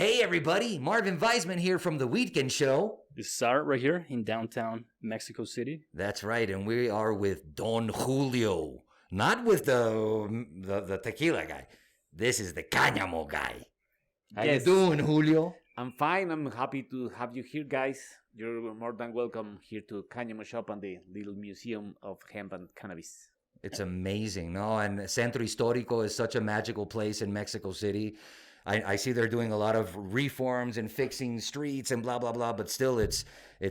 Hey everybody, Marvin Weisman here from the Weedkend show. This is Art right here in downtown Mexico City. That's right, and we are with Don Julio. Not with the tequila guy. This is the Cañamo guy. How you doing, Julio? I'm fine. I'm happy to have you here, guys. You're more than welcome here to Cañamo shop and the little museum of hemp and cannabis. It's amazing, no? And Centro Histórico is such a magical place in Mexico City. I see they're doing a lot of reforms and fixing streets and blah, blah, blah, but still it's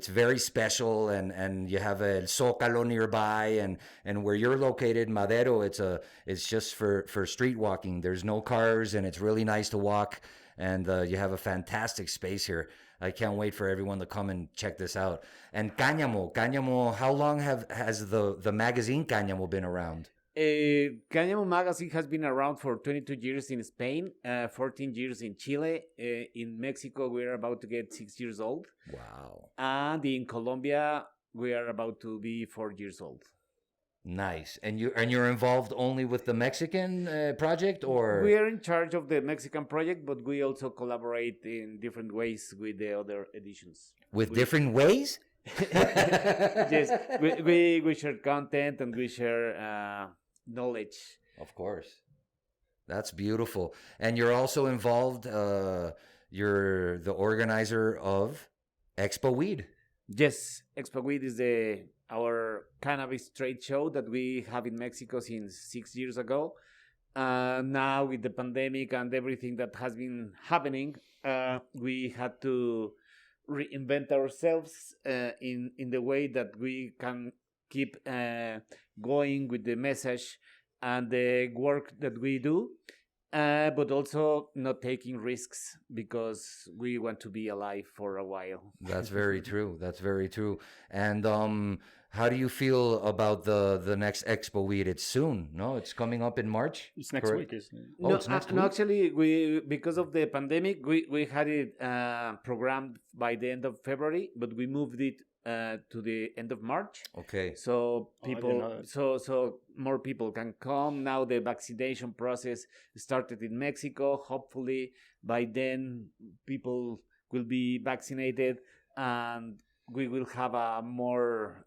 very special, and you have a Zócalo nearby, and where you're located, Madero, it's just for street walking. There's no cars, and it's really nice to walk, and you have a fantastic space here. I can't wait for everyone to come and check this out. And Cáñamo, how long has the magazine Cáñamo been around? Cañamo magazine has been around for 22 years in Spain, 14 years in Chile. In Mexico, we're about to get 6 years old. Wow. And in Colombia, we are about to be 4 years old. Nice. And you're involved only with the Mexican project, or? We are in charge of the Mexican project, but we also collaborate in different ways with the other editions. With different ways? Yes, we share content and we share knowledge. Of course. That's beautiful. And you're also involved, you're the organizer of Expo Weed. Yes, Expo Weed is our cannabis trade show that we have in Mexico since 6 years ago. Now with the pandemic and everything that has been happening, we had to reinvent ourselves in the way that we can keep going with the message and the work that we do, but also not taking risks because we want to be alive for a while. That's very true. That's very true. And how do you feel about the next Expo Weed? It's soon, no? It's coming up in March? It's next week, isn't it? Oh, it's next week? No, actually, we because of the pandemic, we had it programmed by the end of February, but we moved it to the end of March. Okay. So people, so more people can come. Now the vaccination process started in Mexico. Hopefully by then people will be vaccinated and we will have a more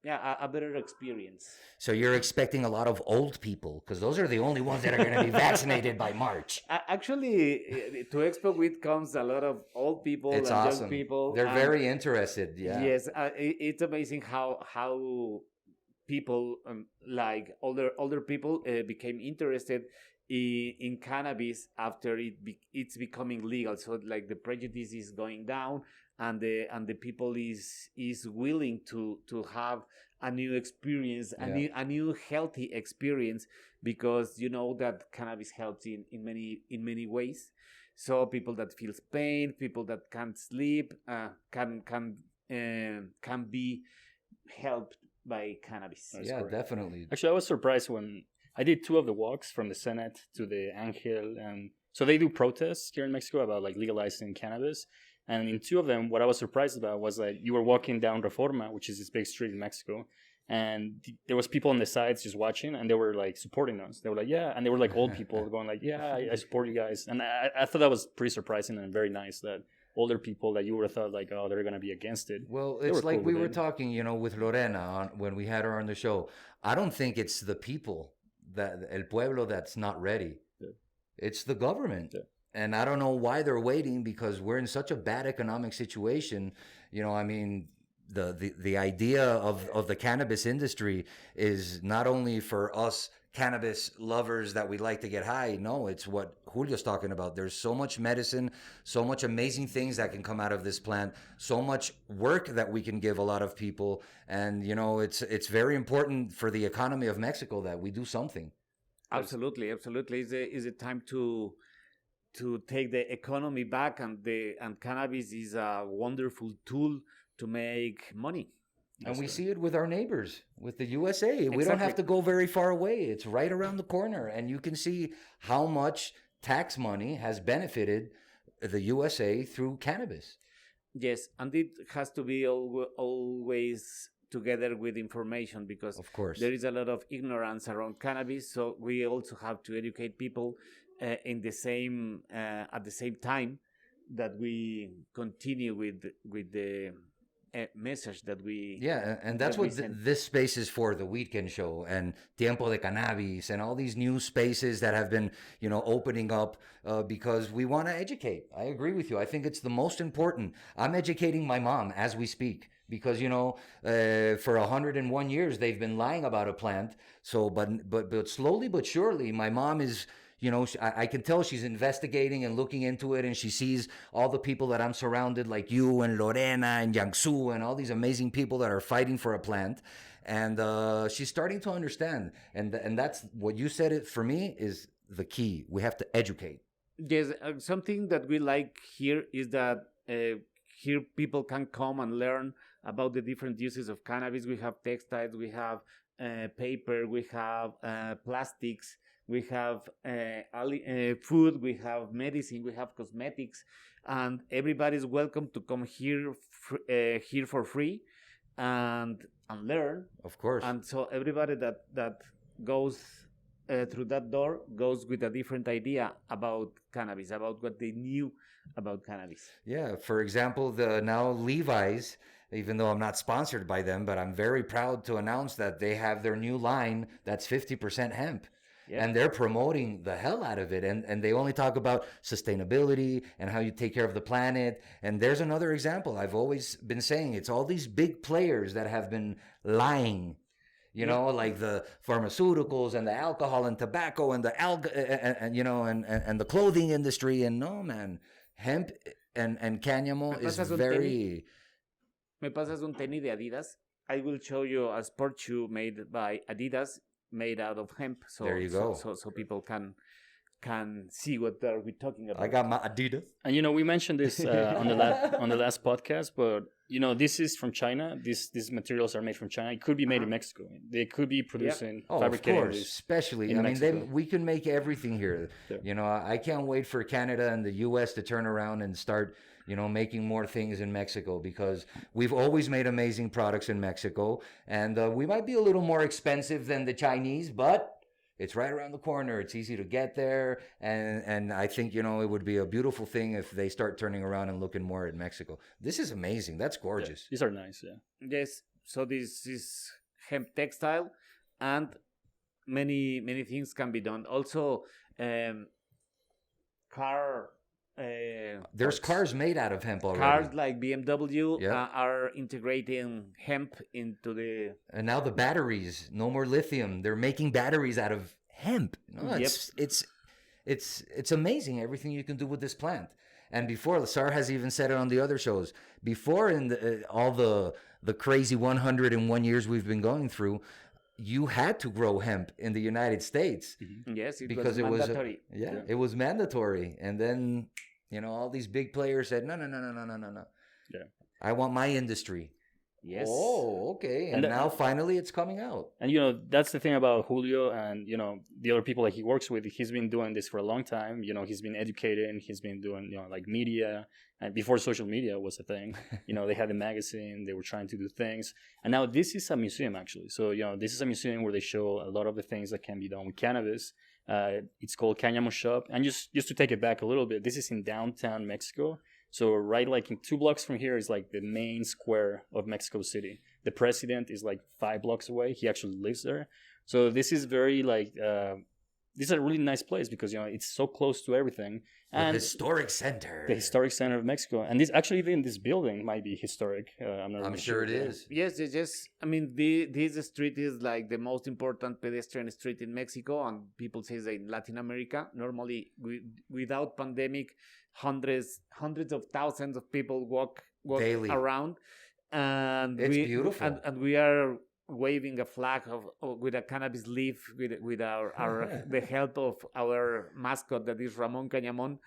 a better experience. So you're expecting a lot of old people, because those are the only ones that are going to be vaccinated by March. Actually, to Expo Weed comes a lot of old people It's and awesome. young people. They're very interested. Yeah. Yes, it's amazing how people like older people became interested in cannabis after it's becoming legal. So like the prejudice is going down, and the people is willing to have a new experience, a new healthy experience, because you know that cannabis helps in many ways. So people that feels pain, people that can't sleep, can be helped by cannabis. Yeah, definitely. Actually, I was surprised when I did 2 of the walks from the Senate to the Angel, and so they do protests here in Mexico about like legalizing cannabis. And in 2 of them, what I was surprised about was that you were walking down Reforma, which is this big street in Mexico, and there was people on the sides just watching, and they were like supporting us. They were like, yeah, and they were like old people going like, yeah, I support you guys. And I thought that was pretty surprising and very nice that older people that you would have thought like, oh, they're going to be against it. Well, it's like we were talking, with Lorena when we had her on the show. I don't think it's the people, el pueblo, that's not ready. Yeah. It's the government. Yeah. And I don't know why they're waiting, because we're in such a bad economic situation. I mean, the idea of the cannabis industry is not only for us cannabis lovers that we like to get high. No, it's what Julio's talking about. There's so much medicine, so much amazing things that can come out of this plant, so much work that we can give a lot of people. And, it's very important for the economy of Mexico that we do something. Absolutely. Is it time to take the economy back, and cannabis is a wonderful tool to make money. And we see it with our neighbors, with the USA. Exactly. We don't have to go very far away. It's right around the corner. And you can see how much tax money has benefited the USA through cannabis. Yes, and it has to be always together with information, because of course there is a lot of ignorance around cannabis. So we also have to educate people in the same at the same time that we continue with the message that we Yeah, and that's that we what send. this space is for, the Weedkend show and Tiempo de Cannabis and all these new spaces that have been, opening up because we want to educate. I agree with you. I think it's the most important. I'm educating my mom as we speak because, for 101 years, they've been lying about a plant. So, but slowly but surely, my mom is, I can tell she's investigating and looking into it, and she sees all the people that I'm surrounded, like you and Lorena and Yangsu and all these amazing people that are fighting for a plant. And she's starting to understand. And that's what you said. It for me is the key. We have to educate. Yes, something that we like here is that here people can come and learn about the different uses of cannabis. We have textiles, we have paper, we have plastics, we have food, we have medicine, we have cosmetics, and everybody's welcome to come here here for free and learn. Of course. And so everybody that goes through that door goes with a different idea about cannabis, about what they knew about cannabis. Yeah, for example, the now Levi's, even though I'm not sponsored by them, but I'm very proud to announce that they have their new line that's 50% hemp. Yeah. And they're promoting the hell out of it. And they only talk about sustainability and how you take care of the planet. And there's another example. I've always been saying it's all these big players that have been lying. Like the pharmaceuticals and the alcohol and tobacco and the and the clothing industry. And no, man, hemp and Cañamo is very... Me pasas un tenis de Adidas. I will show you a sport shoe made by Adidas, made out of hemp. So there you go. So people can see what are we talking about. I got my Adidas. And we mentioned this on the last podcast, but this is from China. These materials are made from China. It could be made in Mexico. They could be producing, fabricating. Of course, especially. We can make everything here. Yeah. I can't wait for Canada and the U.S. to turn around and start, making more things in Mexico, because we've always made amazing products in Mexico, and we might be a little more expensive than the Chinese, but it's right around the corner. It's easy to get there. And I think, it would be a beautiful thing if they start turning around and looking more at Mexico. This is amazing. That's gorgeous. Yeah, these are nice, yeah. Yes. So this is hemp textile, and many things can be done. Also, there's cars made out of hemp already. Cars like BMW are integrating hemp into the... And now the batteries, no more lithium. They're making batteries out of hemp. It's amazing everything you can do with this plant. And before, Sar has even said it on the other shows. Before, in all the crazy 101 years we've been going through, you had to grow hemp in the United States. Mm-hmm. Yes, because it was mandatory. It was mandatory. And then, all these big players said, no. Yeah. I want my industry. Yes. Oh, okay. And now finally it's coming out. And, that's the thing about Julio and, the other people that he works with. He's been doing this for a long time. He's been educating. He's been doing, like media. And before social media was a thing, they had a magazine. They were trying to do things. And now this is a museum, actually. So, this is a museum where they show a lot of the things that can be done with cannabis. It's called Cañamo Shop. And just to take it back a little bit, this is in downtown Mexico. So right, like in 2 blocks from here is like the main square of Mexico City. The president is like 5 blocks away. He actually lives there. So this is very like, this is a really nice place because, it's so close to everything. And the historic center. The historic center of Mexico. And this actually, even this building might be historic. I'm sure it is. Yes. I mean, this street is like the most important pedestrian street in Mexico, and people say that in Latin America, normally without pandemic, hundreds of thousands of people walk daily around. And it's beautiful. And we are waving a flag with a cannabis leaf with our the help of our mascot that is Ramon Cañamon,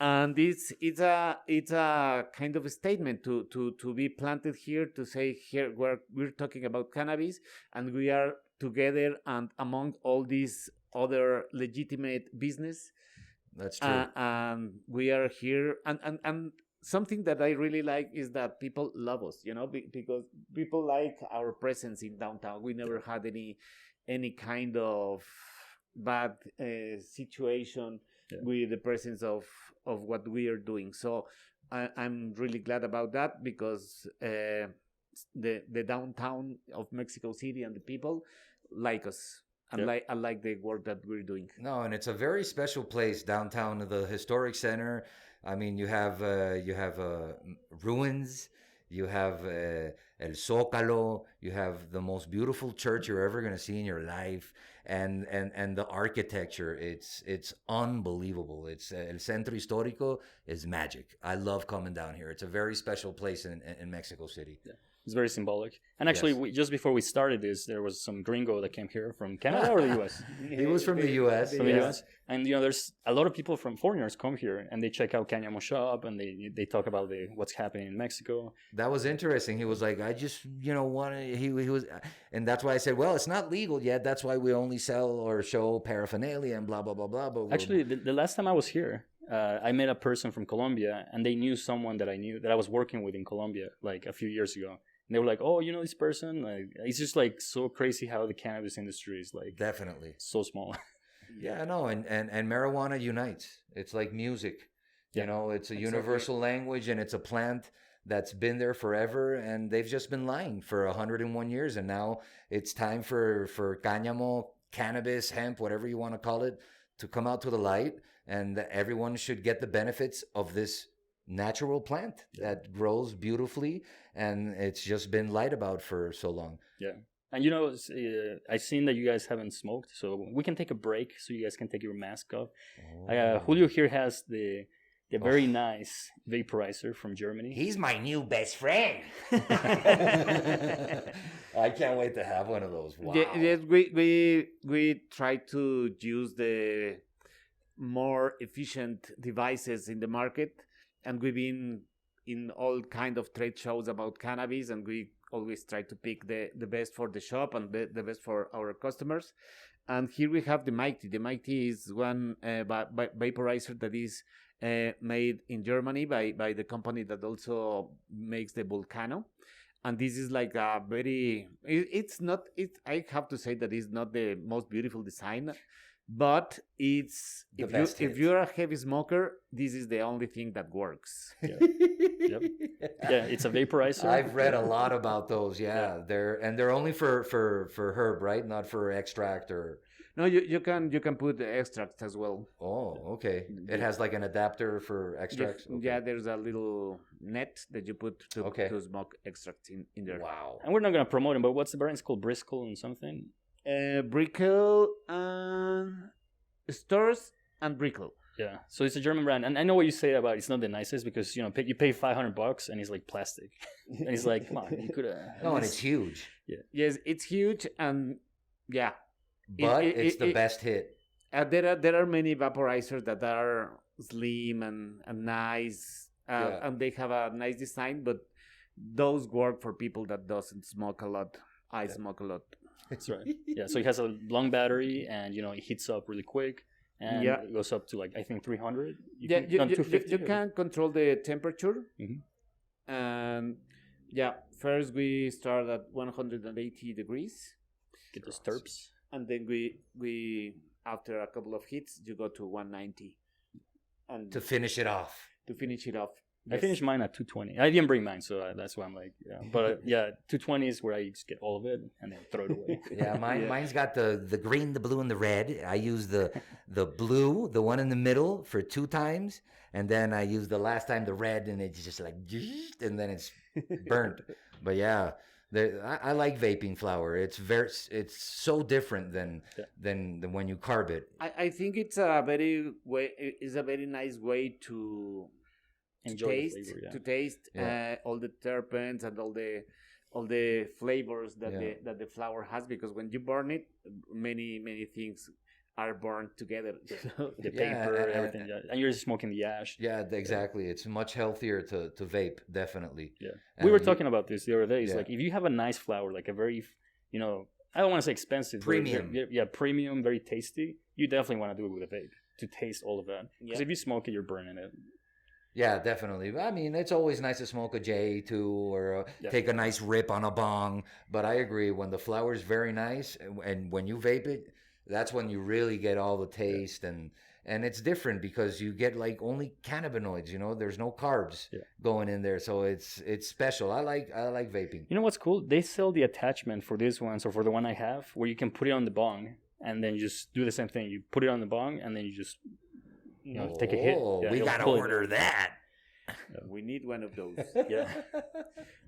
and it's a kind of a statement to be planted here, to say here we're talking about cannabis and we are together and among all these other legitimate business. That's true. And we are here and something that I really like is that people love us, because people like our presence in downtown. We never had any kind of bad situation. with the presence of what we are doing. So I'm really glad about that, because the downtown of Mexico City and the people like us. I like the work that we're doing. No, and it's a very special place downtown of the historic center. I mean, you have ruins, you have El Zócalo, you have the most beautiful church you're ever going to see in your life, and the architecture, it's unbelievable. It's El Centro Histórico is magic. I love coming down here. It's a very special place in Mexico City. Yeah. It's very symbolic. And actually, Yes. just before we started this, there was some gringo that came here from Canada or the U.S. He was from the U.S. From the yes. U.S. And there's a lot of people from foreigners come here and they check out Cañamo shop and they talk about what's happening in Mexico. That was interesting. He was like, I just, want to, he was, and that's why I said, well, it's not legal yet. That's why we only sell or show paraphernalia and blah, blah, blah, blah. But Actually, the last time I was here, I met a person from Colombia and they knew someone that I was working with in Colombia like a few years ago. And they were like, oh, this person? Like, it's just like so crazy how the cannabis industry is like definitely so small. Yeah, no, and marijuana unites. It's like music. It's a universal language, and it's a plant that's been there forever, and they've just been lying for 101 years, and now it's time for Cáñamo, cannabis, hemp, whatever you want to call it, to come out to the light, and everyone should get the benefits of this natural plant that grows beautifully, and it's just been lied about for so long. Yeah. And I've seen that you guys haven't smoked, so we can take a break so you guys can take your mask off. Julio here has the very nice vaporizer from Germany. He's my new best friend. I can't wait to have one of those. Wow. Yes, we try to use the more efficient devices in the market, and we've been in all kind of trade shows about cannabis, and we always try to pick the best for the shop and the best for our customers. And here we have the Mighty. The Mighty is one vaporizer that is made in Germany by the company that also makes the Volcano. And this is like a very, I have to say that it's not the most beautiful design, but it's, if you're a heavy smoker, this is the only thing that works. Yeah. Yep. Yeah, it's a vaporizer. I've read a lot about those. Yeah. They're only for herb, right? Not for extract or. No, you can put the extract as well. Oh, okay. It has like an adapter for extracts. Yeah, Okay. yeah, there's a little net that you put to smoke extracts in there. Wow. And we're not going to promote him, but what's the brand? It's called Briscoe and something. Brickle and Stores and Brickle. Yeah, so it's a German brand, and I know what you say about it's not the nicest because you pay $500 and it's like plastic, and it's like, come on, you could have. No, and it's huge. Yeah. Yes, it's huge, and yeah, But it's the best hit. There are many vaporizers that are slim and nice, and they have a nice design, but those work for people that doesn't smoke a lot. I smoke a lot. That's right. Yeah, so it has a long battery, and it heats up really quick. And it goes up to like I think 300. You 250. You can control the temperature. Mm-hmm. And first we start at 180 degrees. Get those terps. And then we after a couple of hits you go to 190. And To finish it off. I finished mine at 220. I didn't bring mine, so that's why I'm like, But 220 is where I just get all of it and then throw it away. Yeah, mine's got the green, the blue, and the red. I use the blue, the one in the middle, for 2 times, and then I use the last time the red, and it's just like, and then it's burnt. But yeah, I like vaping flower. It's so different than when you carb it. I think it's a very nice way to taste all the terpenes and all the flavors that the flower has, because when you burn it, many things are burned together. The paper, everything, and you're just smoking the ash. Yeah, exactly. It's much healthier to vape, definitely. Yeah, and we were talking about this the other day. It's Yeah. like if you have a nice flower, like a very, I don't want to say expensive, Premium. Premium, very tasty. You definitely want to do it with a vape to taste all of that. Because if you smoke it, you're burning it. Yeah, definitely. I mean, it's always nice to smoke a J too, or take a nice rip on a bong. But I agree, when the flower's very nice, and when you vape it, that's when you really get all the taste, and and it's different because you get like only cannabinoids. You know, there's no carbs going in there, so it's special. I like vaping. You know what's cool? They sell the attachment for this one, so for the one I have, where you can put it on the bong and then you just do the same thing. You put it on the bong and then you just take a hit. Yeah, we gotta order that. We need one of those. Yeah.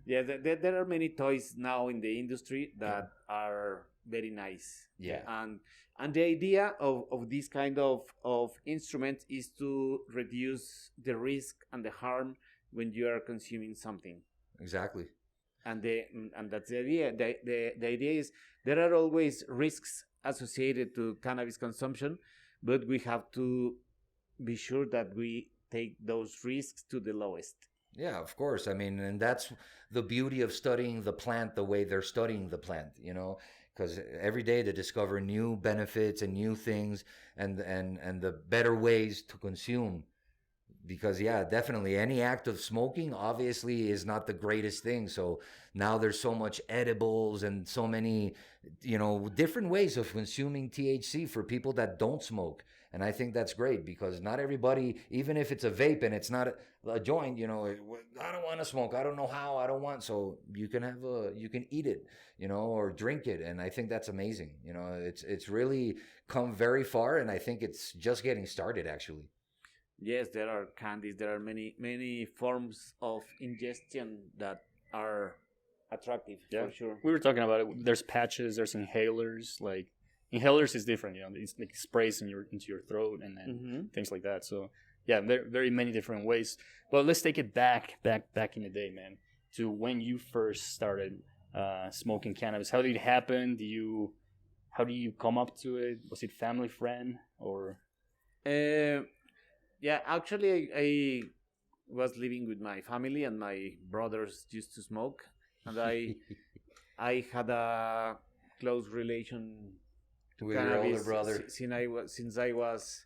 Yeah, there are many toys now in the industry that are very nice. Yeah. And the idea of this kind of instrument is to reduce the risk and the harm when you are consuming something. Exactly. And that's the idea. The idea is there are always risks associated to cannabis consumption, but we have to be sure that we take those risks to the lowest. Yeah, of course. I mean, and that's the beauty of studying the plant the way they're studying the plant, you know, because every day they discover new benefits and new things and the better ways to consume. Because yeah, definitely any act of smoking obviously is not the greatest thing. So now there's so much edibles and so many, you know, different ways of consuming THC for people that don't smoke. And I think that's great because not everybody, even if it's a vape and it's not a joint, you know, I don't want to smoke. I don't know how. I don't want. So you can you can eat it, you know, or drink it. And I think that's amazing. You know, it's really come very far. And I think it's just getting started, actually. Yes, there are candies. There are many forms of ingestion that are attractive, for sure. We were talking about it. There's patches. There's inhalers. Like inhalers is different. You know, it's like sprays into your throat and then things like that. So yeah, very many different ways. But let's take it back in the day, man, to when you first started smoking cannabis. How did it happen? How do you come up to it? Was it family, friend, or? Yeah, actually, I was living with my family, and my brothers used to smoke, and I had a close relation to with cannabis your older brother since I was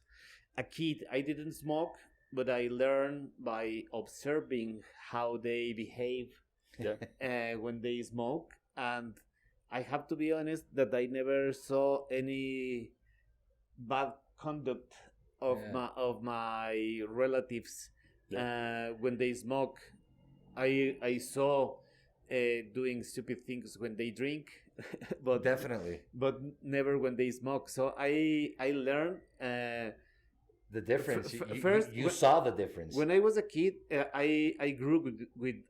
a kid. I didn't smoke, but I learned by observing how they behave when they smoke, and I have to be honest that I never saw any bad conduct of my relatives when they smoke. I saw doing stupid things when they drink, but definitely, but never when they smoke. So I learned the difference. First, you saw the difference when I was a kid. I grew with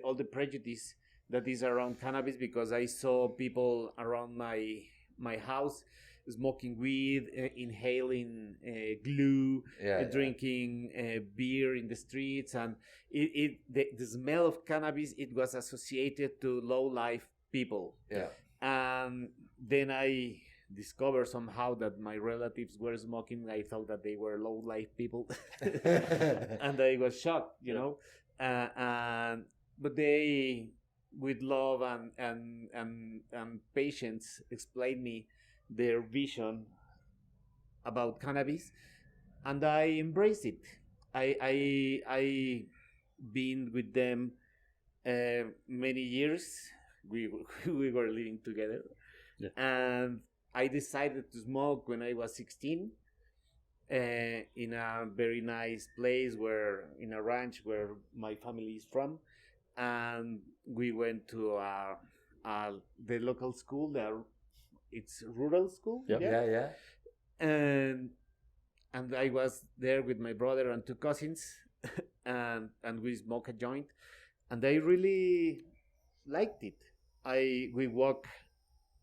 all the prejudice that is around cannabis because I saw people around my house smoking weed, inhaling glue, drinking beer in the streets, and the smell of cannabis, it was associated to low life people. Yeah. And then I discovered somehow that my relatives were smoking. I thought that they were low life people, and I was shocked, you know. But they, with love and patience, explained me their vision about cannabis, and I embrace it. I been with them many years. We were living together, and I decided to smoke when I was 16 in a very nice place in a ranch where my family is from, and we went to the local school. It's rural school. Yeah. And I was there with my brother and two cousins, and we smoked a joint, and I really liked it. We walked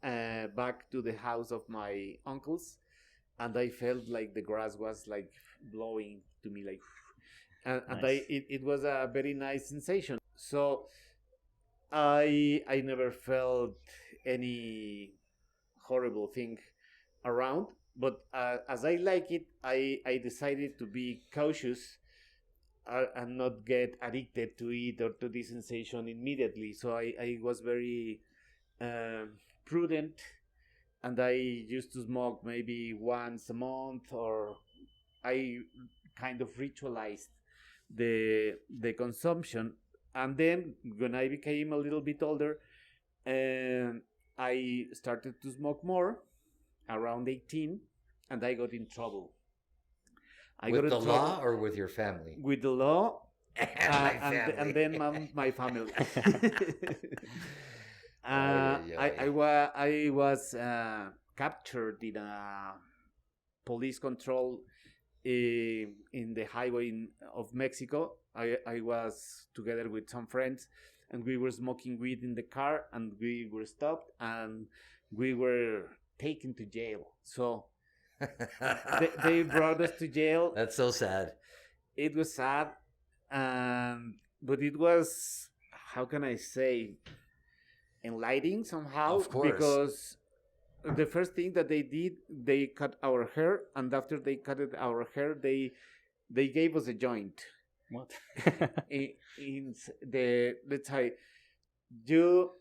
back to the house of my uncles, and I felt like the grass was like blowing to me, like, and nice. It was a very nice sensation. So I never felt any horrible thing around, but as I like it, I decided to be cautious and not get addicted to it or to this sensation immediately. So I was very prudent, and I used to smoke maybe once a month, or I kind of ritualized the consumption. And then when I became a little bit older, I started to smoke more around 18, and I got in trouble I With got the in law trouble or with your family? with the law, My family. and then my family. Ay, ay, ay. I was captured in a police control in the highway of Mexico. I was together with some friends, and we were smoking weed in the car, and we were stopped, and we were taken to jail. So they brought us to jail. That's so sad. It was sad, but it was, how can I say, enlightening somehow. Of course. Because the first thing that they did, they cut our hair, and after they cut our hair, they gave us a joint. What? In the, let's say, you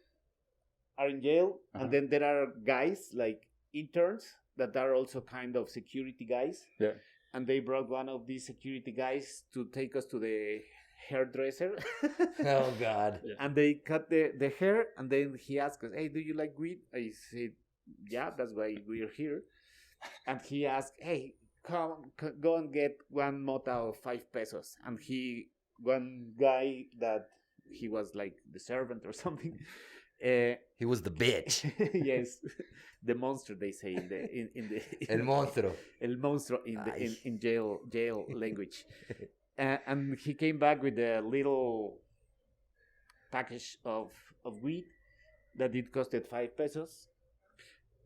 are in jail, and then there are guys like interns that are also kind of security guys. Yeah. And they brought one of these security guys to take us to the hairdresser. Oh God. Yeah. And they cut the hair, and then he asked us, "Hey, do you like weed?" I said, "Yeah, that's why we're here." And he asked, "Hey, go and get one mota of 5 pesos." And one guy that he was like the servant or something. He was the bitch. Yes, the monster, they say in the El monstruo. el monstruo Ay. in jail language. And he came back with a little package of weed that it costed 5 pesos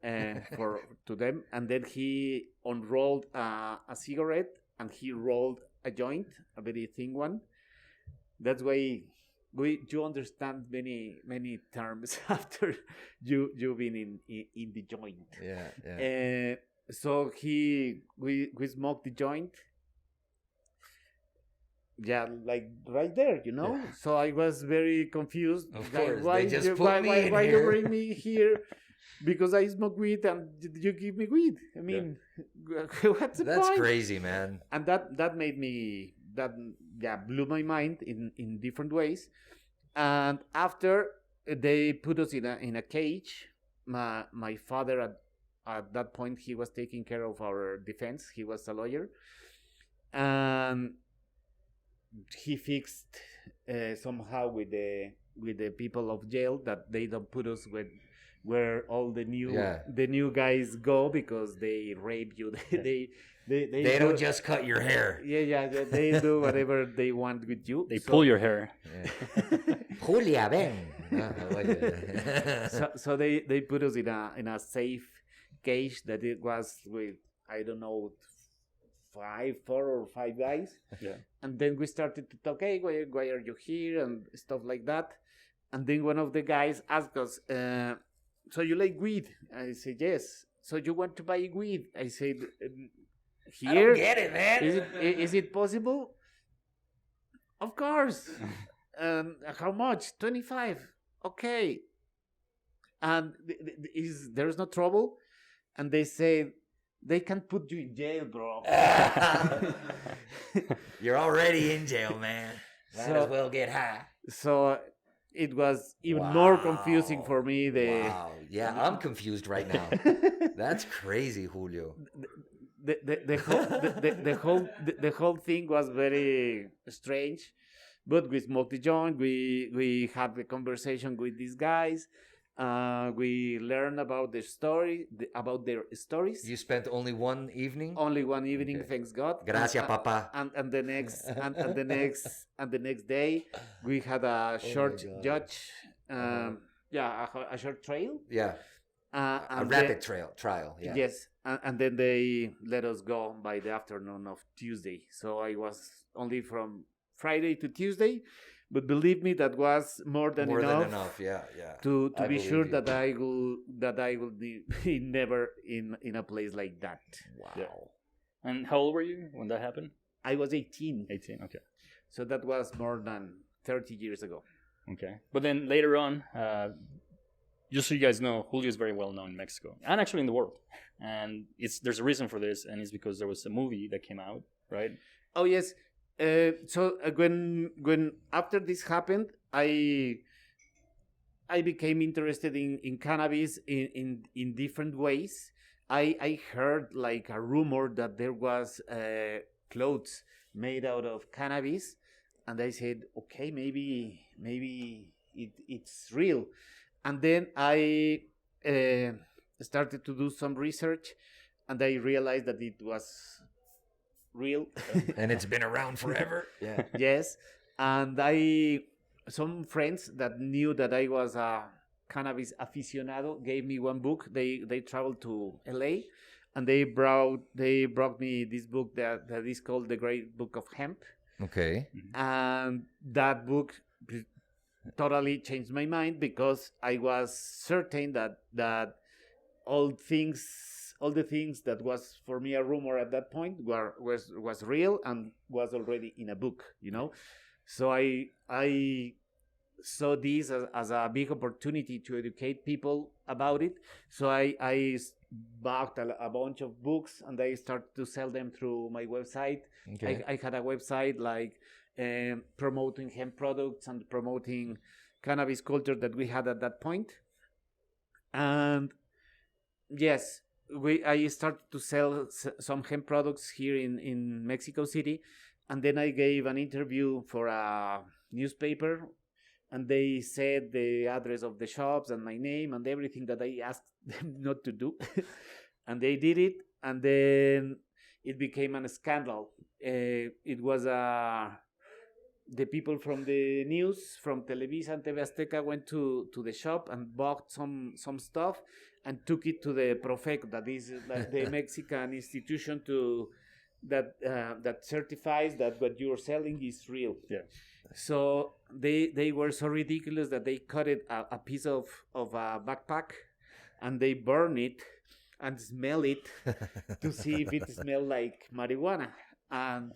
to them, and then he unrolled a cigarette, and he rolled a joint, a very thin one. That's why you understand many terms after you been in the joint. Yeah. So we smoked the joint. Yeah, like right there, you know. Yeah. So I was very confused. Of Like, course, why they just you, put why, me why, in why you here. bring me here? Because I smoke weed and you give me weed. I mean, what's the That's point? crazy, man. And that made me blew my mind in different ways. And after they put us in a cage, my father at that point, he was taking care of our defense. He was a lawyer, and he fixed somehow with the people of jail that they don't put us with where all the new guys go, because they rape you. They don't just cut your hair. Yeah, they do whatever they want with you. They pull your hair. Yeah. Julia, ven. So they put us in a safe cage that it was with, I don't know, 4 or 5 guys. Yeah. And then we started to talk, "Hey, why are you here?" and stuff like that. And then one of the guys asked us, "So you like weed?" I said, "Yes." "So you want to buy weed?" I said, "Here? I don't get it, man. Is it possible?" "Of course." "How much?" 25. "Okay." "And there's no trouble?" And they said, "They can put you in jail, bro." You're already in jail, man. Might as well get high. So it was even more confusing for me. Wow. Yeah, I'm confused right now. That's crazy, Julio. The whole thing was very strange. But we smoked the joint. We had the conversation with these guys. We learned about their stories. You spent only one evening? Only one evening, Okay. thanks God. Gracias, papa. And the next day, we had a short God. judge. A short trail. Yeah. A And rapid trial. Yeah. Yes, and then they let us go by the afternoon of Tuesday. So I was only from Friday to Tuesday, but believe me, that was more than enough. Yeah. To I be believe sure you. that I will be never in a place like that. Wow. Yeah. And how old were you when that happened? I was 18, 18. Okay. so that was more than 30 years ago. Okay. But then later on, just so you guys know, Julio is very well known in Mexico and actually in the world. And there's a reason for this, and it's because there was a movie that came out, right? Oh yes. So when after this happened, I became interested in cannabis in different ways. I heard like a rumor that there was clothes made out of cannabis, and I said, okay, maybe it's real. And then I started to do some research, and I realized that it was real. And it's been around forever. Yeah. Yes, and some friends that knew that I was a cannabis aficionado gave me one book. They traveled to LA, and they brought me this book that is called The Great Book of Hemp. Okay. And that book totally changed my mind, because I was certain that all the things that was for me a rumor at that point was real and was already in a book, So I saw this as a big opportunity to educate people about it. So I bought a bunch of books, and I started to sell them through my website. Okay. I had a website like promoting hemp products and promoting cannabis culture that we had at that point. And yes, I started to sell some hemp products here in Mexico City. And then I gave an interview for a newspaper, and they said the address of the shops and my name and everything that I asked them not to do. And they did it, and then it became a scandal. It was the people from the news, from Televisa and TV Azteca, went to the shop and bought some stuff and took it to the Profeco, that is the Mexican institution that certifies that what you're selling is real. Yeah. So they were so ridiculous that they cut it a piece of a backpack, and they burn it and smell it to see if it smells like marijuana. And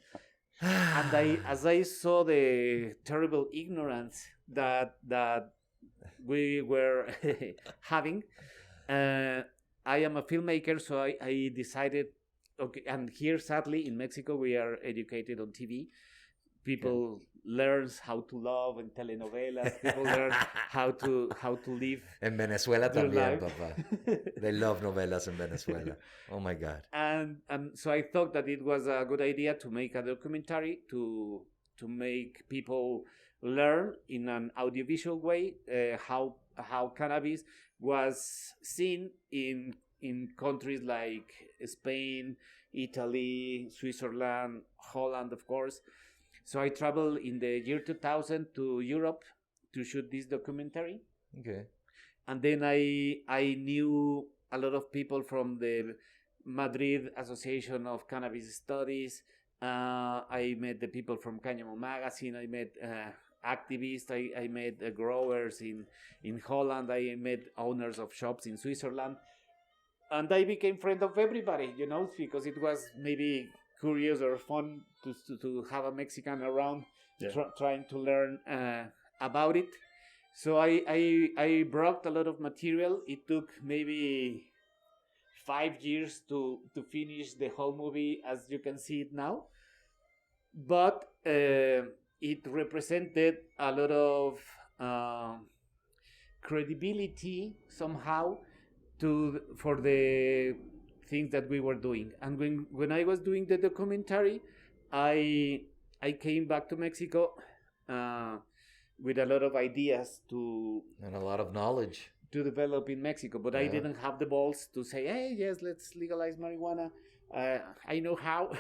as I saw the terrible ignorance that we were having, I am a filmmaker, so I decided, okay. And here, sadly, in Mexico, we are educated on TV. People learns how to love in telenovelas. People learn how to live. En Venezuela their también, life. papá. They love novelas in Venezuela. Oh my God. And so I thought that it was a good idea to make a documentary to make people learn in an audiovisual way how cannabis was seen in countries like Spain, Italy, Switzerland, Holland, of course. So I traveled in the year 2000 to Europe to shoot this documentary. Okay. And then I knew a lot of people from the Madrid Association of Cannabis Studies. I met the people from Cañamo magazine. I met activists. I met growers in Holland. I met owners of shops in Switzerland. And I became friend of everybody, because it was maybe curious or fun to have a Mexican around trying to learn about it. So I brought a lot of material. It took maybe 5 years to finish the whole movie as you can see it now. But it represented a lot of credibility somehow for the things that we were doing. And when I was doing the documentary, I came back to Mexico with a lot of ideas and a lot of knowledge to develop in Mexico, but I didn't have the balls to say, hey, yes, let's legalize marijuana. I know how.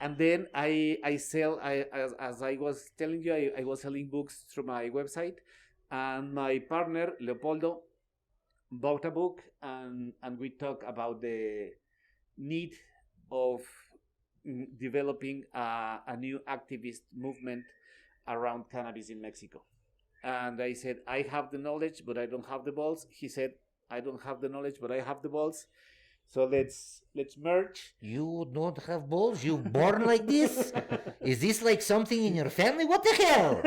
And then I sell, as I was telling you, I was selling books through my website, and my partner, Leopoldo, bought a book, and we talked about the need of developing a new activist movement around cannabis in Mexico. And I said, I have the knowledge, but I don't have the balls. He said, I don't have the knowledge, but I have the balls. So let's merge. You don't have balls? You born like this? Is this like something in your family? What the hell?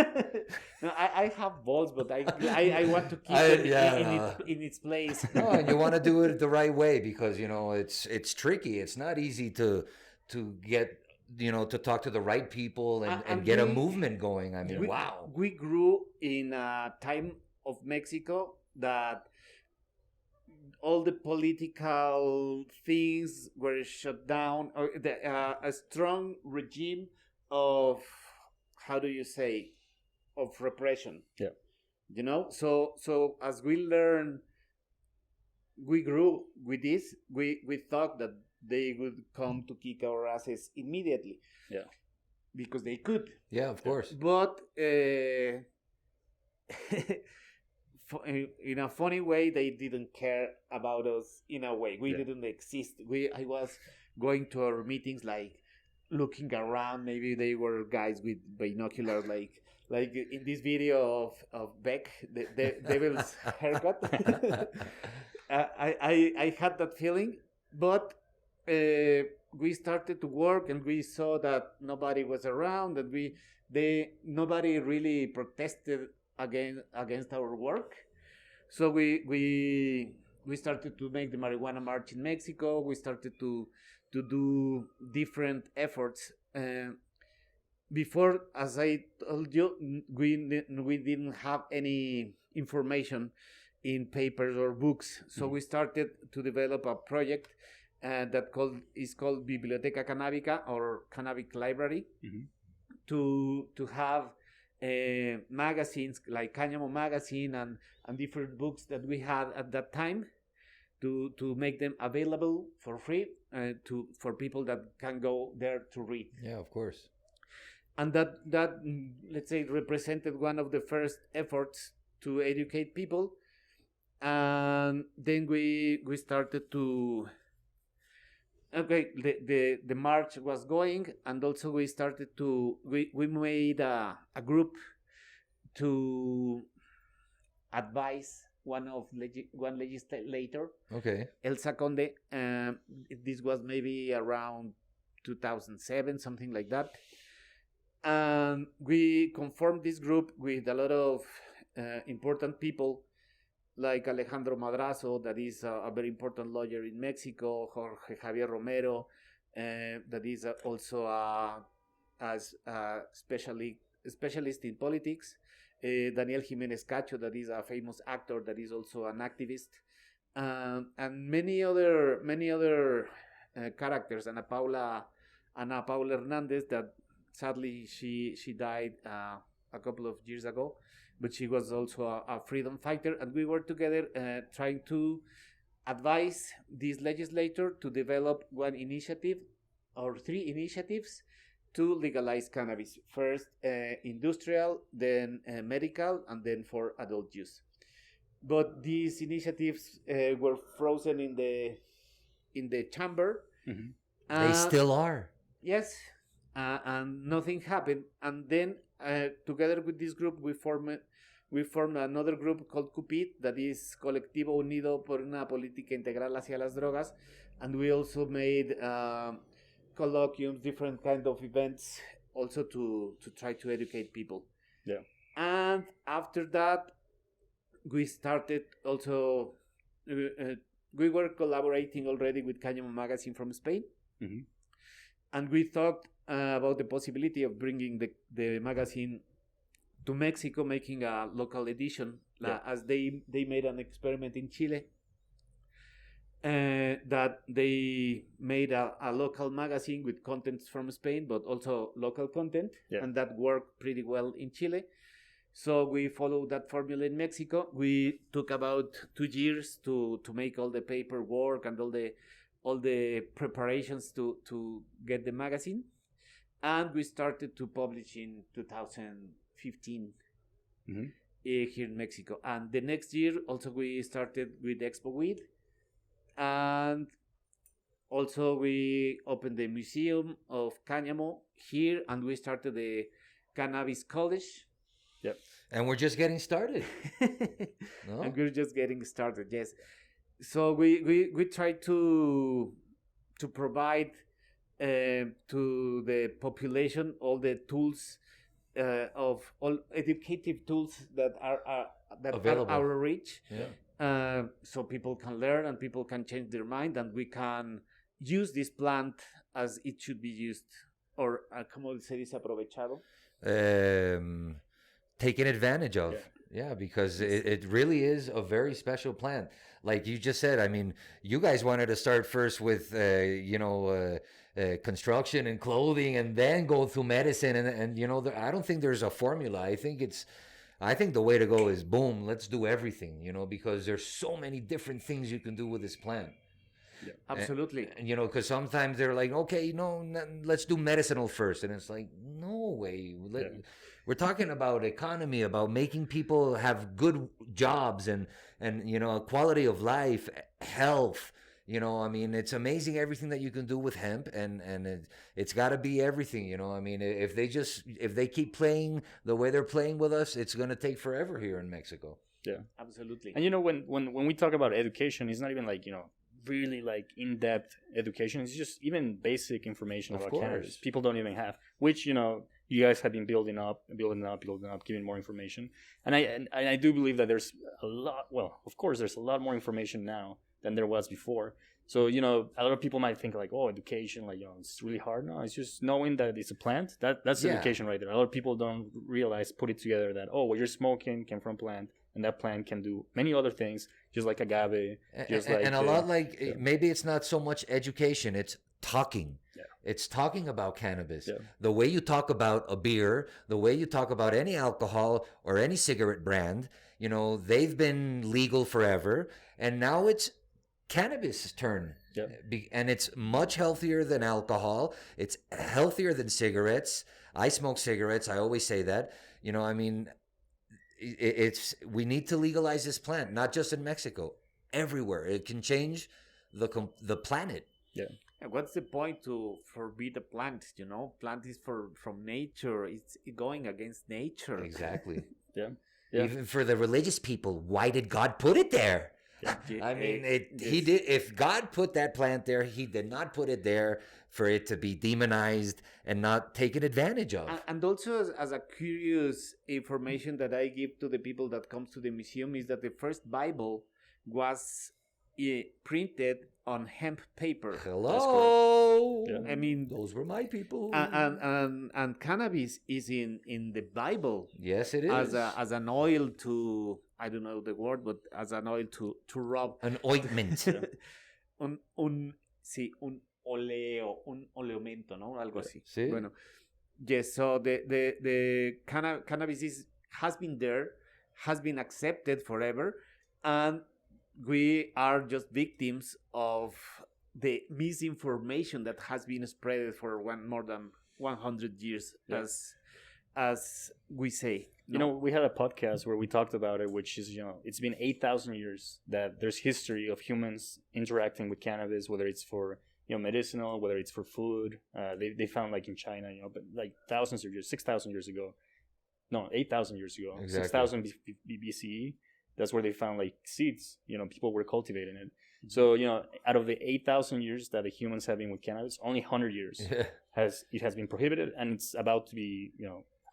No, I have balls, but I want to keep it in its place. No, and you want to do it the right way, because it's tricky. It's not easy to get to talk to the right people and get a movement going. I mean, wow. We grew in a time of Mexico that all the political things were shut down, or a strong regime of, how do you say, of repression. Yeah. You know, so as we learn, we grew with this. We thought that they would come to kick our asses immediately. Yeah. Because they could. Yeah, of course. But in a funny way, they didn't care about us. In a way, we didn't exist. I was going to our meetings, like looking around. Maybe they were guys with binoculars, like in this video of Beck, the devil's haircut. I had that feeling, but we started to work, and we saw that nobody was around, and nobody really protested against our work. So we started to make the marijuana march in Mexico. We started to do different efforts. Before, as I told you, we didn't have any information in papers or books. So we started to develop a project that is called Biblioteca Canábica, or Cannabic Library, to have magazines like Cáñamo magazine and different books that we had at that time, to make them available for free for people that can go there to read. Yeah, of course. And that let's say represented one of the first efforts to educate people. And then we started to, the march was going, and also we started to, we made a group to advise one legislator, Elsa Conde. This was maybe around 2007, something like that. And we conformed this group with a lot of important people, like Alejandro Madrazo, that is a very important lawyer in Mexico, Jorge Javier Romero, that is also a specialist in politics, Daniel Jimenez Cacho, that is a famous actor, that is also an activist, and many other characters. Ana Paula Hernandez, that sadly she died a couple of years ago, but she was also a freedom fighter, and we were together trying to advise this legislator to develop one initiative or three initiatives to legalize cannabis. First industrial, then medical, and then for adult use. But these initiatives were frozen in the chamber. They still are. Yes. And nothing happened. And then together with this group, we formed another group called CUPID, that is Colectivo Unido por una Política Integral hacia las Drogas. And we also made colloquiums, different kind of events, also to try to educate people. Yeah. And after that, we started also, we were collaborating already with Cañamo magazine from Spain. And we thought about the possibility of bringing the magazine to Mexico, making a local edition, as they made an experiment in Chile, that they made a local magazine with contents from Spain, but also local content, and that worked pretty well in Chile. So we followed that formula in Mexico. We took about 2 years to make all the paperwork and all the preparations to get the magazine. And we started to publish in 2015 here in Mexico. And the next year, also we started with Expo Weed. And also we opened the Museum of Cáñamo here, and we started the Cannabis College. Yep. And we're just getting started. No? And we're just getting started, yes. So we try to provide to the population all the tools of all educative tools that are available, our reach, yeah. So people can learn and people can change their mind, and we can use this plant as it should be used, or como se dice, aprovechado. Taken advantage of. Yeah, because it really is a very special plant. like you just said, I mean, you guys wanted to start first with, construction and clothing, and then go through medicine, and I don't think there's a formula. I think the way to go is boom, let's do everything, because there's so many different things you can do with this plant. Yeah, absolutely. And because sometimes they're like, okay, let's do medicinal first, and it's like, no way. We're talking about economy, about making people have good jobs and quality of life, health. I mean, it's amazing everything that you can do with hemp, and it's got to be everything. I mean, if they keep playing the way they're playing with us, it's gonna take forever here in Mexico. Yeah, absolutely. And when we talk about education, it's not even like really like in-depth education. It's just even basic information about cannabis people don't even have, which you guys have been building up, giving more information. And I do believe that there's a lot. Well, of course, there's a lot more information now than there was before. So a lot of people might think like, oh, education, like it's really hard. No, it's just knowing that it's a plant. That's education right there. A lot of people don't realize, put it together, that what you're smoking came from a plant, and that plant can do many other things, just like agave, maybe it's not so much education, it's talking. Yeah. It's talking about cannabis. Yeah. The way you talk about a beer, the way you talk about any alcohol or any cigarette brand, they've been legal forever, and now it's cannabis' turn. Yeah. And it's much healthier than alcohol. It's healthier than cigarettes. I smoke cigarettes. I always say that. I mean, we need to legalize this plant, not just in Mexico, everywhere. It can change the planet. Yeah. And what's the point to forbid a plant? Plant is from nature. It's going against nature. Exactly. Yeah. Even for the religious people, why did God put it there? Yeah. I mean, he did. If God put that plant there, he did not put it there for it to be demonized and not taken advantage of. And also, as a curious information that I give to the people that comes to the museum, is that the first Bible was printed on hemp paper. Hello. Yeah. I mean, those were my people. And cannabis is in the Bible. Yes, it is. As an oil to, I don't know the word, but as an oil to rub. An ointment. un oleo, un oleomento, ¿no? Algo así. Sí. Bueno. Yes, so the cannabis has been there, has been accepted forever, and we are just victims of the misinformation that has been spread for more than 100 years, as we say. We had a podcast where we talked about it, which is, it's been 8,000 years that there's history of humans interacting with cannabis, whether it's for, medicinal, whether it's for food. They found, like in China, but like thousands of years, 6,000 years ago. No, 8,000 years ago. Exactly. 6,000 BCE. That's where they found like seeds. People were cultivating it. So, out of the 8,000 years that the humans have been with cannabis, only 100 years has been prohibited, and it's about to be,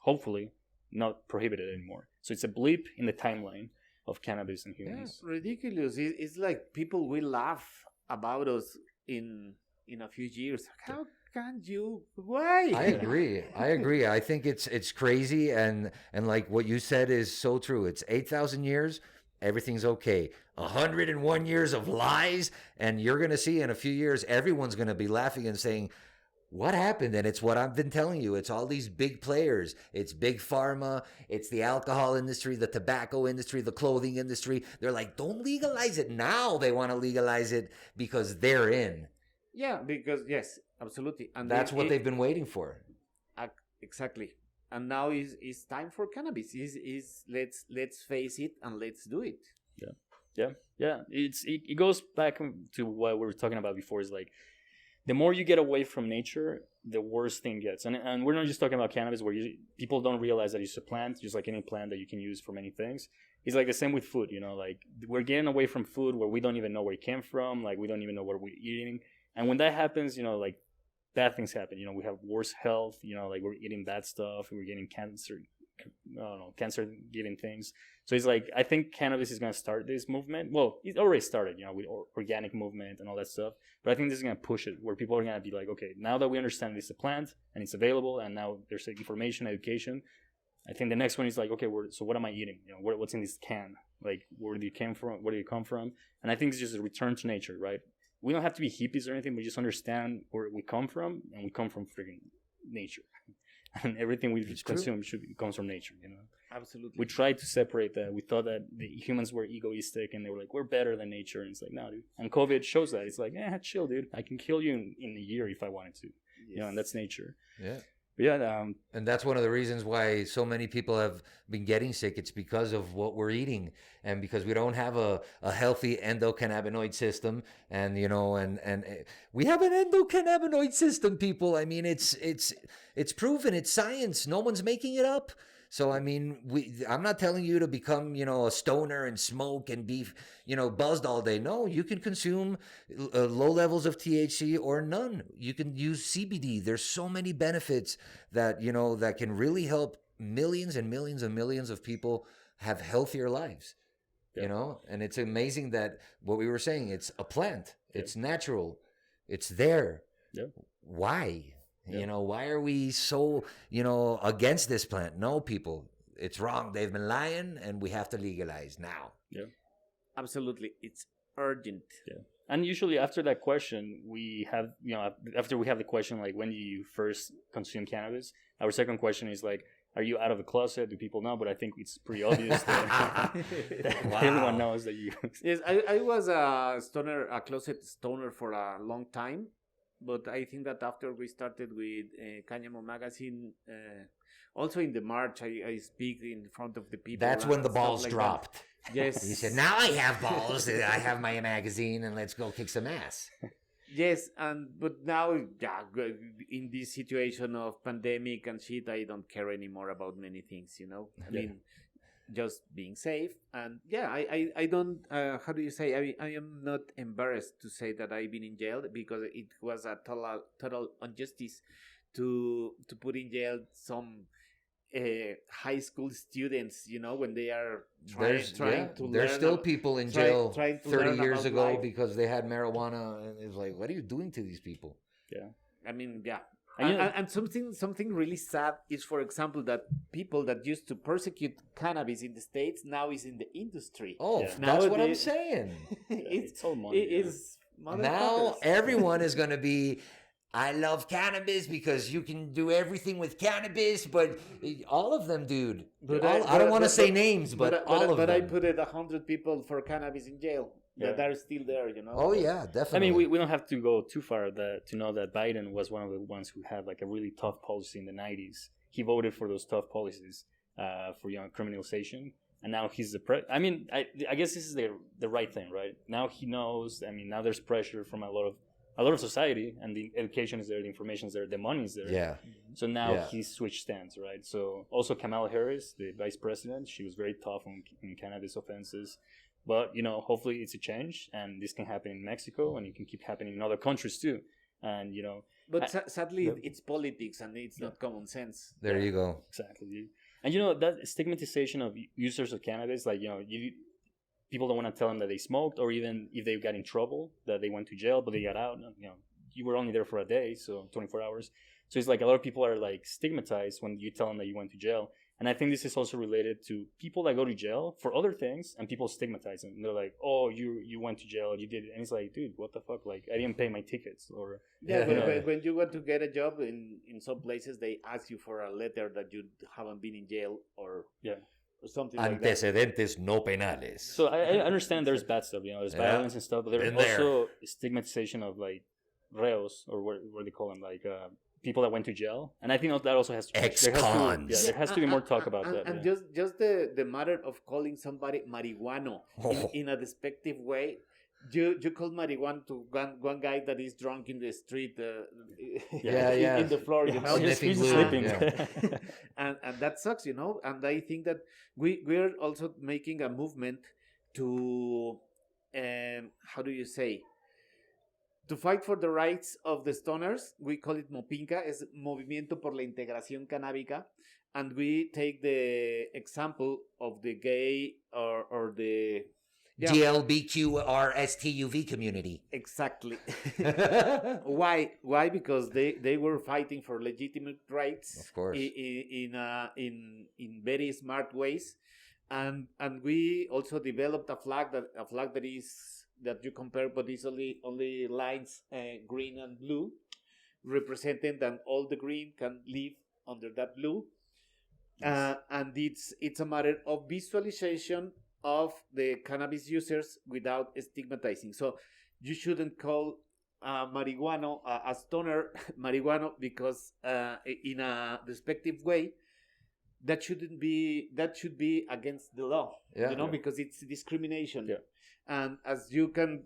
hopefully not prohibited anymore. So it's a blip in the timeline of cannabis and humans. Yeah, ridiculous. It's like people will laugh about us in a few years. How can you? Why? I agree. I think it's crazy, and like what you said is so true. It's 8,000 years. Everything's okay. 101 years of lies, and you're going to see in a few years, everyone's going to be laughing and saying, what happened? And it's what I've been telling you. It's all these big players. It's big pharma. It's the alcohol industry, the tobacco industry, the clothing industry. They're like, don't legalize it now. They want to legalize it because they're in. Yeah, because, yes, absolutely. And that's what they've been waiting for. Exactly. And now is time for cannabis. Let's face it and let's do it. Yeah. It goes back to what we were talking about before. Is like, the more you get away from nature, the worse thing gets. And we're not just talking about cannabis, where people don't realize that it's a plant, just like any plant that you can use for many things. It's like the same with food. Like we're getting away from food where we don't even know where it came from. Like we don't even know what we're eating. And when that happens, like bad things happen. We have worse health. Like we're eating bad stuff. We're getting cancer-giving things. So it's like, I think cannabis is going to start this movement. Well, it already started, with organic movement and all that stuff. But I think this is going to push it, where people are going to be like, okay, now that we understand it's a plant and it's available, and now there's information, education, I think the next one is like, okay, so what am I eating? You know, what's in this can? Like, where do you came from? Where do you come from? And I think it's just a return to nature, right? We don't have to be hippies or anything. We just understand where we come from, and we come from freaking nature. And everything we consume comes from nature, you know? Absolutely. We tried to separate that. We thought that the humans were egoistic, and they were like, we're better than nature. And it's like, no, dude. And COVID shows that. It's like, chill, dude. I can kill you in a year if I wanted to. Yes. You know, and that's nature. Yeah. But yeah. And that's one of the reasons why so many people have been getting sick. It's because of what we're eating, and because we don't have a healthy endocannabinoid system. And, you know, and we have an endocannabinoid system, people. I mean, it's proven. It's science. No one's making it up. So, I mean, I'm not telling you to become, you know, a stoner and smoke and be, you know, buzzed all day. No, you can consume low levels of THC or none. You can use CBD. There's so many benefits that, you know, that can really help millions and millions and millions of people have healthier lives, you know? And it's amazing that what we were saying, it's a plant. It's natural. It's there. Yeah. Why? You know, why are we so, you know, against this plant? No, people, it's wrong. They've been lying, and we have to legalize now. Yeah. Absolutely. It's urgent. Yeah. And usually after that question, we have, you know, after we have the question, like, when do you first consume cannabis? Our second question is like, are you out of the closet? Do people know? But I think it's pretty obvious that, that everyone knows that you. Yes, I was a closet stoner for a long time. But I think that after we started with Cañamo magazine, also in the March, I speak in front of the people. That's when the balls like dropped. That. Yes. He said, now I have balls. I have my magazine, and let's go kick some ass. Yes, but now, in this situation of pandemic and shit, I don't care anymore about many things, you know? I mean, just being safe. And I don't, how do you say, I am not embarrassed to say that I've been in jail, because it was a total injustice to put in jail some high school students, you know, when they are trying to learn. There's still people in jail 30 years ago life. Because they had marijuana, and it's like, what are you doing to these people? Yeah. I mean, And something really sad is, for example, that people that used to persecute cannabis in the States now is in the industry. Oh, that's what I'm saying. It's all money. It is. Now everyone is going to be, I love cannabis because you can do everything with cannabis, but all of them, dude. I don't want to say names, but all of them. But I put 100 people for cannabis in jail. That are still there, you know. Oh yeah, definitely. I mean, we don't have to go too far to know that Biden was one of the ones who had like a really tough policy in the 90s. He voted for those tough policies for criminalization, and now he's the I mean, I guess this is the right thing, right? Now he knows. I mean, now there's pressure from a lot of society, and the education is there, the information is there, the money is there. Yeah. So now he's switched stance, right? So also Kamala Harris, the vice president, she was very tough on cannabis offenses. But, you know, hopefully it's a change, and this can happen in Mexico, and it can keep happening in other countries too. And, you know. But sadly, it's politics, and it's not common sense. There you go. Exactly. And, you know, that stigmatization of users of cannabis, like, you know, people don't want to tell them that they smoked, or even if they got in trouble, that they went to jail, but they got out. You know, you were only there for a day, so 24 hours. So it's like a lot of people are, like, stigmatized when you tell them that you went to jail. And I think this is also related to people that go to jail for other things, and people stigmatize them. And they're like, "Oh, you went to jail, you did it," and it's like, "Dude, what the fuck? Like, I didn't pay my tickets." Or when you want to get a job in some places, they ask you for a letter that you haven't been in jail or something like that. Antecedentes no penales. So I understand there's bad stuff, you know, there's violence and stuff, but there's also stigmatization of like reos, or what they call them, like people that went to jail, and I think that also has to ex-cons. There has to be more talk about that. And just the matter of calling somebody marihuano in a despective way. You call marijuana to one guy that is drunk in the street, in the floor, you know, he's sleeping, and that sucks, you know. And I think that we're also making a movement to, how do you say? To fight for the rights of the stoners. We call it MOPINCA, es Movimiento por la Integración Canábica, and we take the example of the gay or the Yeah. GLBQRSTUV community. Exactly. Why? Because they were fighting for legitimate rights, Of course. In very smart ways, and we also developed a flag that you compare, but it's only lines, green and blue, representing that all the green can live under that blue. Yes. And it's a matter of visualization of the cannabis users without stigmatizing. So you shouldn't call marijuana a stoner marijuana, because in a respective way, that should be against the law. Yeah. Because it's discrimination. Yeah. And as you can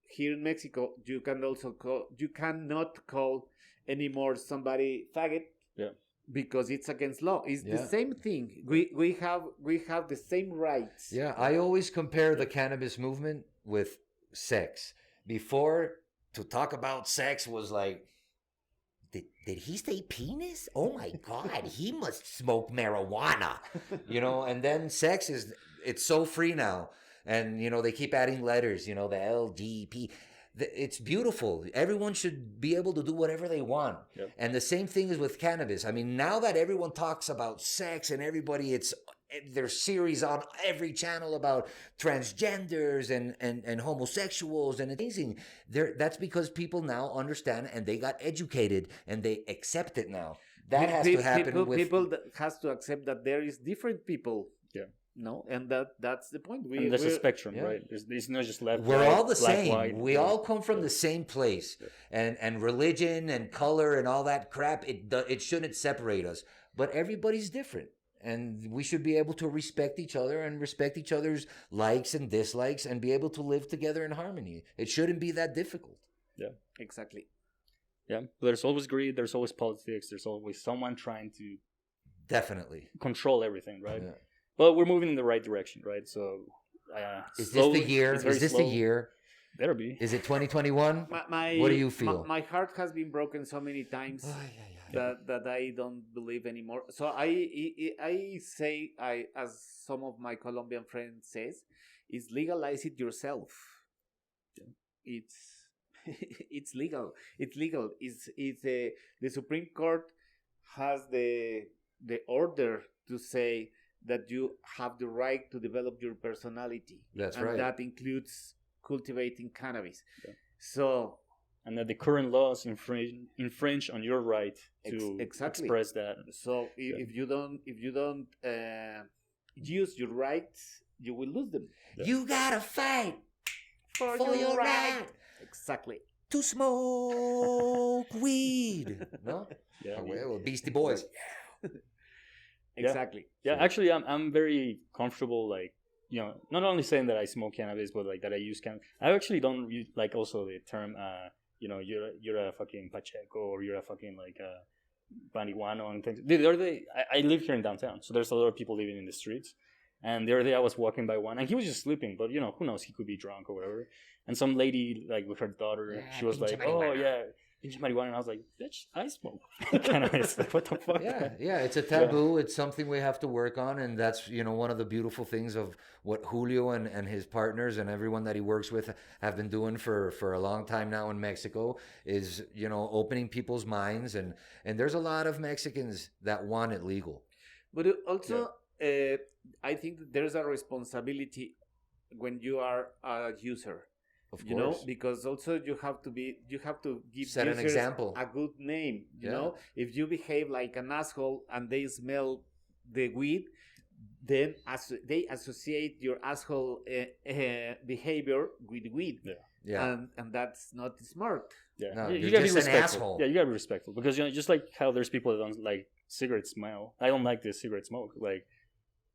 here in Mexico, you cannot call anymore somebody faggot. Yeah. Because it's against law. It's Yeah. the same thing. We have the same rights. Yeah, I always compare the cannabis movement with sex. Before, to talk about sex was like, did he say penis? Oh my God, he must smoke marijuana. And then sex it's so free now. And, they keep adding letters, the LGP. It's beautiful. Everyone should be able to do whatever they want. Yep. And the same thing is with cannabis. I mean, now that everyone talks about sex and there's series on every channel about transgenders and homosexuals and amazing. That's because people now understand and they got educated and they accept it now. That has to happen people that has to accept that there is different people. Yeah. No, and that's the point. And there's a spectrum, yeah. right? There's not just left. We're right, all the black, same. white, We all come from the same place, Yeah. and religion and color and all that crap. It shouldn't separate us, but everybody's different, and we should be able to respect each other and respect each other's likes and dislikes, and be able to live together in harmony. It shouldn't be that difficult. Yeah, exactly. Yeah, there's always greed. There's always politics. There's always someone trying to Definitely control everything, right? Yeah. But we're moving in the right direction, right? So, Is slowly, this the year? it's very Is this slow. the year? Better be. Is it 2021? My, What do you feel? My heart has been broken so many times that I don't believe anymore. So I say, as some of my Colombian friends says, is legalize it yourself. Yeah. It's legal. It's legal. The Supreme Court has the order to say that you have the right to develop your personality. That's and right. that includes cultivating cannabis. Yeah. So, And that the current laws infringe on your right to exactly. express that. So if you don't use your rights, you will lose them. Yeah. You gotta fight For your right Exactly. to smoke weed. No? Yeah, Well, Beastie Boys. Exactly. Yeah, actually, I'm very comfortable, like, not only saying that I smoke cannabis, but like that I use cannabis. I actually don't use, like, also the term, you're a fucking Pacheco, or you're a fucking, like, marijuana and things. The other day, I live here in downtown, so there's a lot of people living in the streets. And the other day I was walking by one, and he was just sleeping, but, who knows, he could be drunk or whatever. And some lady, like, with her daughter, she was like, oh, yeah, pinche marijuana. And I was like, bitch, I smoke cannabis. Like, what the fuck? Yeah, it's a taboo. It's something we have to work on, and that's one of the beautiful things of what Julio and his partners and everyone that he works with have been doing for a long time now in Mexico is opening people's minds, and there's a lot of Mexicans that want it legal. But also, I think that there's a responsibility when you are a user. Of course. Because also you have to give Set an users example. a good name. You Yeah. know, if you behave like an asshole and they smell the weed, then they associate your asshole behavior with weed. Yeah. And that's not smart. Yeah, No, you you're gotta be just an respectful. asshole. Yeah, you gotta be respectful, because just like how there's people that don't like cigarette smell. I don't like the cigarette smoke. Like,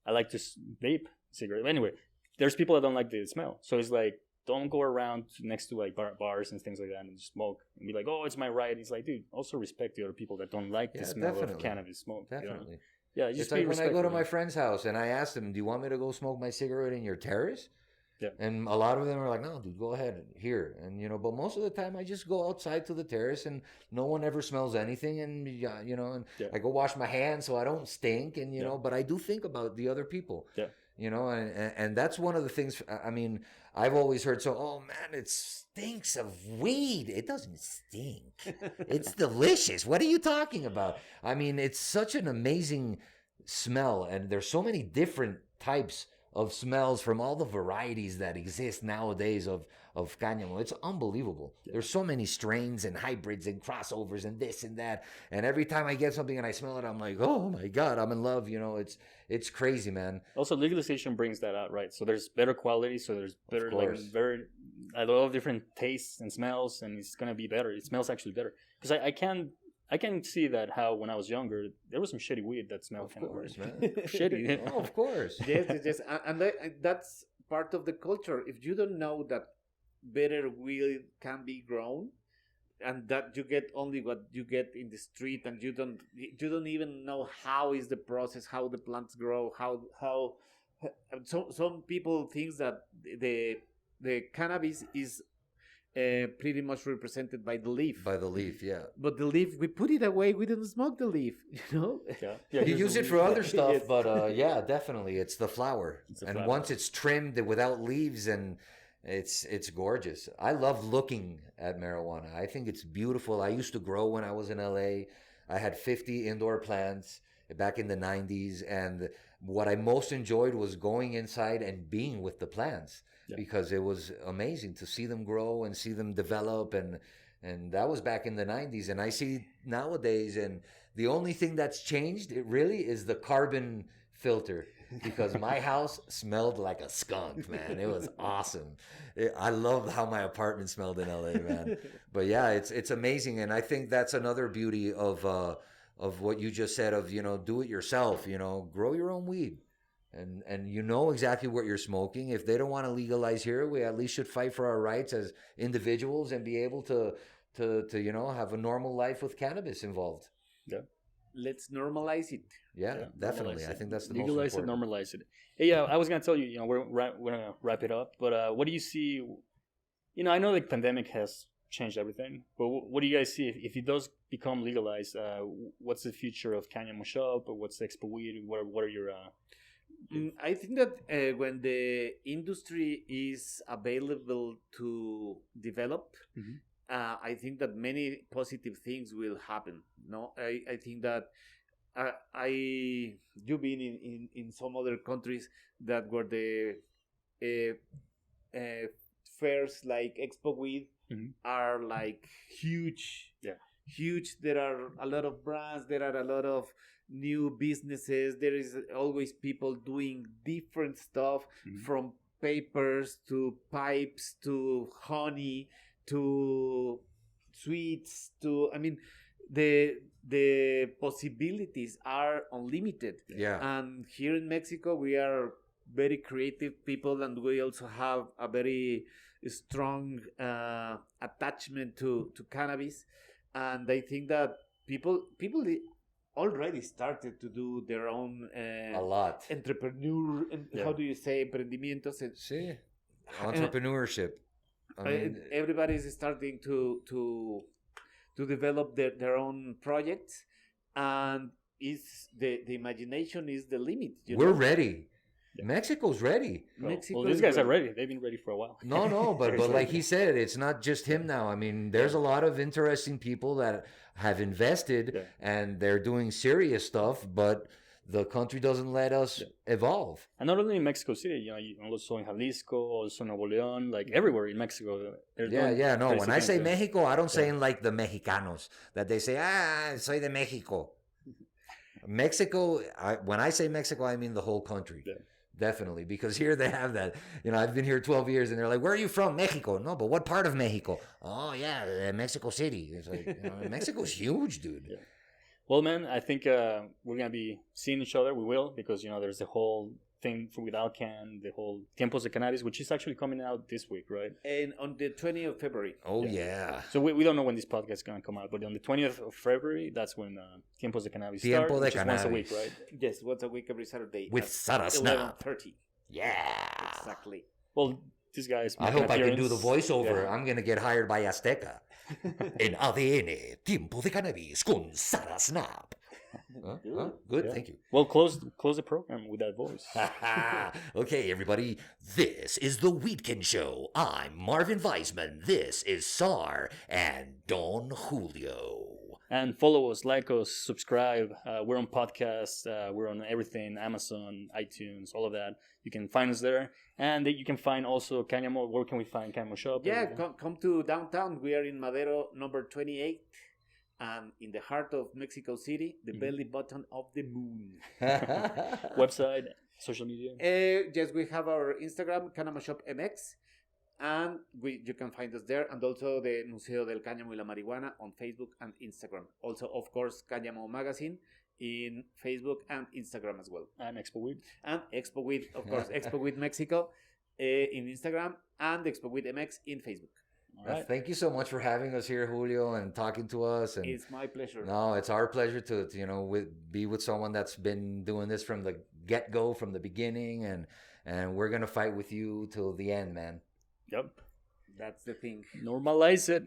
I like to vape cigarette. Anyway, there's people that don't like the smell, so it's like, don't go around next to like bars and things like that and just smoke and be like, oh, it's my right. It's like, dude, also respect the other people that don't like the smell of cannabis smoke. Definitely. Yeah, just It's be like when I respectful. go to my friend's house and I ask them, do you want me to go smoke my cigarette in your terrace? Yeah. And a lot of them are like, no, dude, go ahead here. And, but most of the time I just go outside to the terrace and no one ever smells anything. And, and I go wash my hands so I don't stink. And, but I do think about the other people. Yeah. and that's one of the things. I mean, I've always heard, oh man, it stinks of weed. It doesn't stink. It's delicious. What are you talking about? I mean, it's such an amazing smell, and there's so many different types of smells from all the varieties that exist nowadays of Cáñamo. It's unbelievable. Yeah. There's so many strains and hybrids and crossovers and this and that. And every time I get something and I smell it, I'm like, oh my God, I'm in love. It's crazy, man. Also, legalization brings that out, right? So there's better quality. So there's better, a lot of different tastes and smells, and it's gonna be better. It smells actually better because I can see that how when I was younger there was some shitty weed that smelled kind of course, man. shitty. Oh, of course. Yes. And that's part of the culture. If you don't know that better weed can be grown, and that you get only what you get in the street, and you don't even know how is the process, how the plants grow, how some people think that the cannabis is pretty much represented by the leaf. By the leaf, yeah. But the leaf, we put it away. We don't smoke the leaf, Yeah. You use it for other stuff, yes. But yeah, definitely, it's the flower. And once it's trimmed without leaves, and it's gorgeous. I love looking at marijuana. I think it's beautiful. I used to grow when I was in LA. I had 50 indoor plants back in the 90s, and what I most enjoyed was going inside and being with the plants. Yeah. Because it was amazing to see them grow and see them develop, and that was back in the 90s. And I see nowadays, and the only thing that's changed, it really is the carbon filter, because my house smelled like a skunk, man. It was awesome. I love how my apartment smelled in LA, man. But yeah, it's amazing, and I think that's another beauty of what you just said of, do it yourself, grow your own weed. And you know exactly what you're smoking. If they don't want to legalize here, we at least should fight for our rights as individuals and be able to have a normal life with cannabis involved. Yeah. Let's normalize it. Yeah, definitely. I think that's the legalize most important. Legalize it, normalize it. Hey, yeah, I was gonna tell you, we're gonna wrap it up. But what do you see? I know the pandemic has changed everything, but what do you guys see if it does become legalized? What's the future of Cañamo Shop, or what's Expo Weed? What are your I think that when the industry is available to develop, mm-hmm. I think that many positive things will happen. No, I think that you've been in some other countries that were the fairs like Expo Weed mm-hmm. are like huge. Yeah, huge. There are a lot of brands. There are a lot of new businesses. There is always people doing different stuff, mm-hmm. from papers to pipes to honey to sweets to, the possibilities are unlimited. Yeah. And here in Mexico, we are very creative people, and we also have a very strong attachment to cannabis. And I think that people already started to do their own a lot entrepreneur. Yeah. How do you say emprendimientos? Sí. Entrepreneurship. Everybody is starting to develop their own projects, and the imagination is the limit. We're ready. Yeah. Mexico's ready. Well, these guys are ready. They've been ready for a while. No, but like he said, it's not just him now. There's a lot of interesting people that have invested, yeah. and they're doing serious stuff, but the country doesn't let us evolve. And not only in Mexico City, also in Jalisco, also Nuevo León, like everywhere in Mexico. No. When I say Mexico, I don't say in like the Mexicanos, that they say, soy de Mexico. Mexico, when I say Mexico, I mean the whole country. Yeah. Definitely, because here they have that. I've been here 12 years, and they're like, "Where are you from?" Mexico. No, but what part of Mexico? Oh, yeah, Mexico City. It's like, Mexico's huge, dude. Yeah. Well, man, I think we're gonna be seeing each other. We will, because there's the whole thing for Weedkend, the whole Tiempos de Cannabis, which is actually coming out this week, right? And on the 20th of February. Oh, yeah. So we don't know when this podcast is going to come out, but on the 20th of February, that's when Tiempos de Cannabis start, which is once a week, right? Yes, once a week every Saturday. With Sarah Snap. 11:30. Yeah. Exactly. Well, these guys... I hope I can do the voiceover. Yeah. I'm going to get hired by Azteca. En ADN, Tiempo de Cannabis con Sarah Snap. Good, Yeah. thank you. Well, close the program with that voice. Okay, everybody, this is the Weedkend Show. I'm Marvin Weisman. This is Sar and Don Julio. And follow us, like us, subscribe. We're on podcasts. We're on everything, Amazon, iTunes, all of that. You can find us there. And you can find also Cañamo. Where can we find Cañamo Shop? Yeah, come to downtown. We are in Madero number 28. And in the heart of Mexico City, the belly button of the moon. Website, social media. Yes, we have our Instagram, canamoshopmx. And you can find us there. And also the Museo del Cáñamo y la Marihuana on Facebook and Instagram. Also, of course, Cáñamo Magazine in Facebook and Instagram as well. And Expo Weed. And Expo Weed, of course, Expo Weed Mexico in Instagram and Expo Weed MX in Facebook. All right. Thank you so much for having us here, Julio, and talking to us. And It's my pleasure. no, it's our pleasure to be with someone that's been doing this from the get-go, from the beginning, and we're gonna fight with you till the end, man. Yep. That's the thing. Normalize it.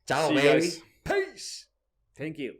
Ciao, See you baby. guys. Peace. Thank you.